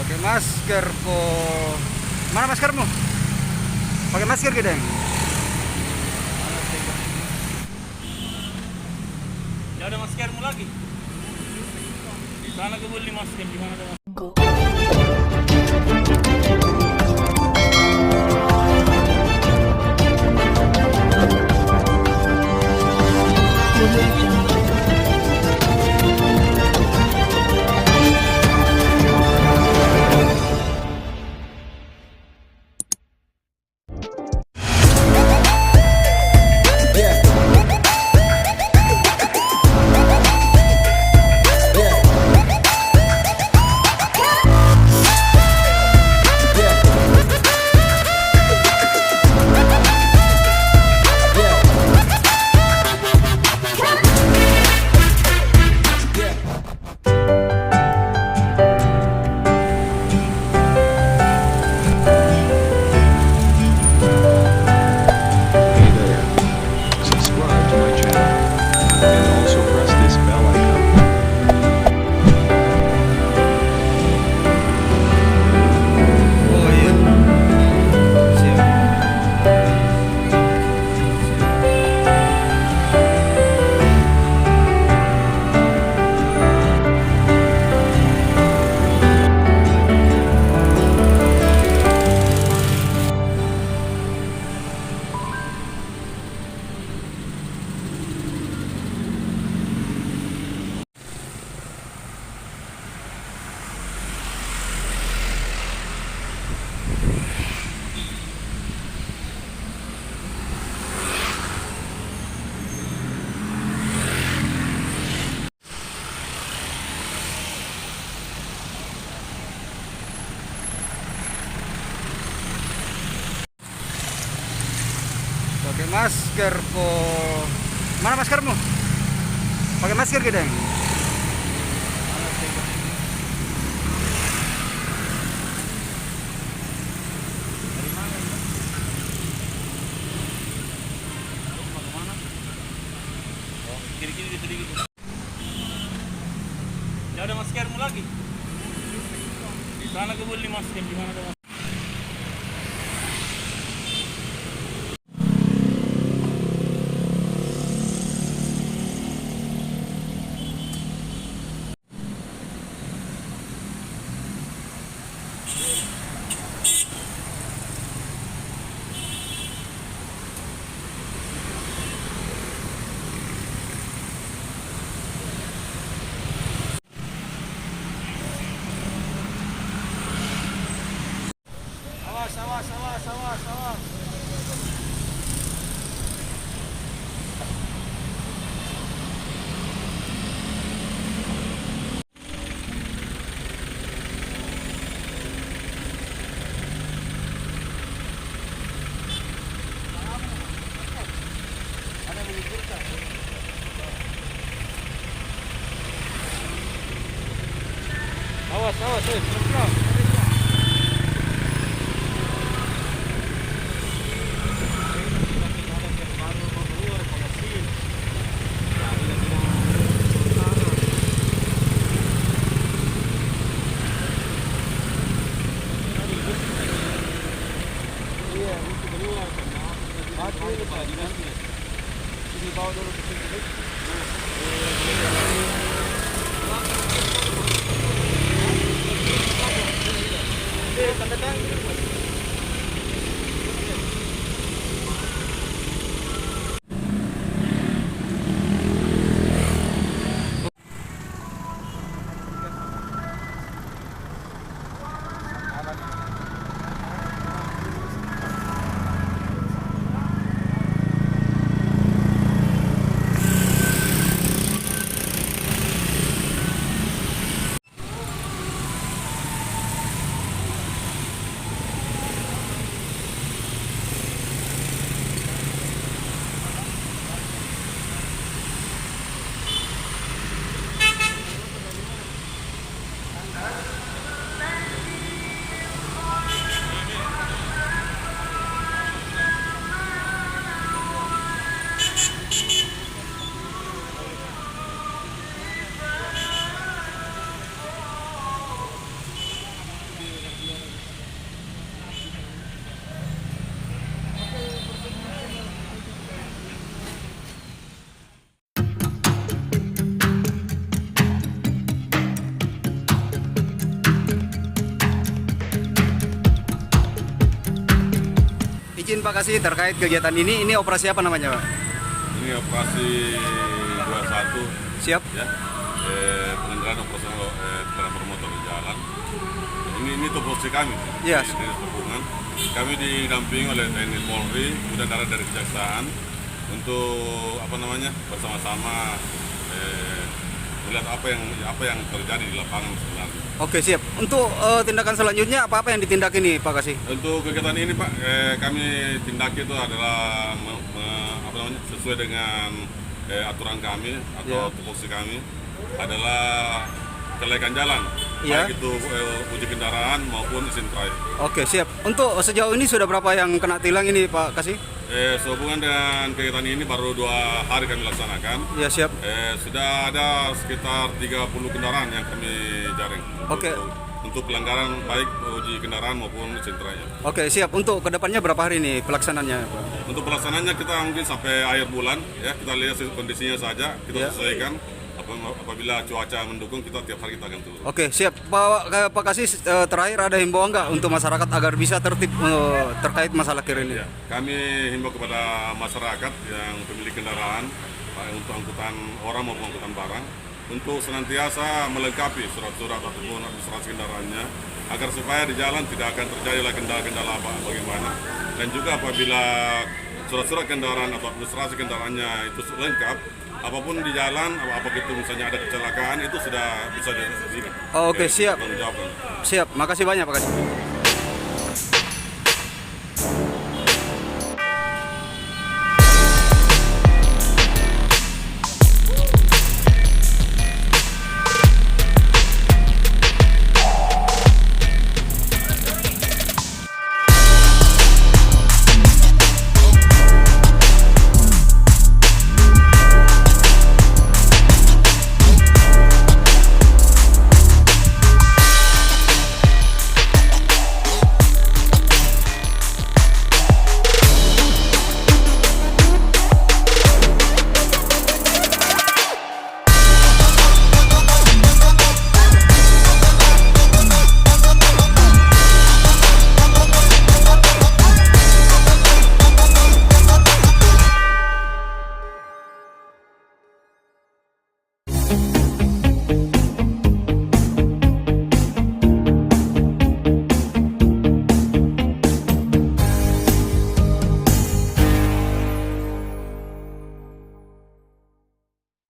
Pakai masker po. Mana maskermu? Pakai masker kita. Ya ada maskermu lagi. Di sana kebeli masker di mana ada masker? Pakai masker po. Mana maskermu? Pakai masker kita. Kiri-kiri di sedikit. Ya ada maskermu lagi. Di sana kebeli masker di mana ada masker? Awas. Ada yang menyebutkan. Awas, pelan-pelan. Ini bawa dulu ke sini. izin Pak Kasih terkait kegiatan ini. Ini operasi apa namanya Pak? Ini operasi 21 Siap. ya. Pengendalian operasional kendaraan bermotor di jalan. Ini tupoksi kami Yes. di Dinas Perhubungan. Kami didampingi oleh TNI Polri, kemudian dari Kejaksaan untuk bersama-sama melihat apa yang terjadi di lapangan sebenarnya. Oke siap. Untuk tindakan selanjutnya apa yang ditindak ini Pak Kasih? Untuk kegiatan ini Pak, kami tindaki itu adalah sesuai dengan aturan kami atau tupoksi kami adalah kelaikan jalan, Ya. baik itu uji kendaraan maupun izin trayek. Oke siap. Untuk sejauh ini sudah berapa yang kena tilang ini Pak Kasih? Sehubungan dengan kegiatan ini baru 2 hari kami laksanakan. Ya siap. Sudah ada sekitar 30 kendaraan yang kami jaring. Oke. Untuk pelanggaran baik uji kendaraan maupun izin trayek. Oke siap. Untuk kedepannya berapa hari ini pelaksanaannya Pak? Untuk pelaksanaannya kita mungkin sampai akhir bulan ya, kita lihat kondisinya saja, kita Ya. sesuaikan. Apabila cuaca mendukung, kita tiap hari kita akan turun. Oke siap. Pak Kasih terakhir ada himbauan nggak untuk masyarakat agar bisa tertib terkait masalah kir ini? Ya, kami himbau kepada masyarakat yang pemilik kendaraan, baik untuk angkutan orang maupun angkutan barang, untuk senantiasa melengkapi surat-surat ataupun administrasi kendaraannya, agar supaya di jalan tidak akan terjadi lagi kendala-kendala bagaimana. Dan juga apabila surat-surat kendaraan atau administrasi kendaraannya itu lengkap, apapun di jalan, apapun itu misalnya ada kecelakaan, itu sudah bisa diselesaikan. Oke, siap. Tanggung jawab. Siap. Makasih banyak Pak Kasih.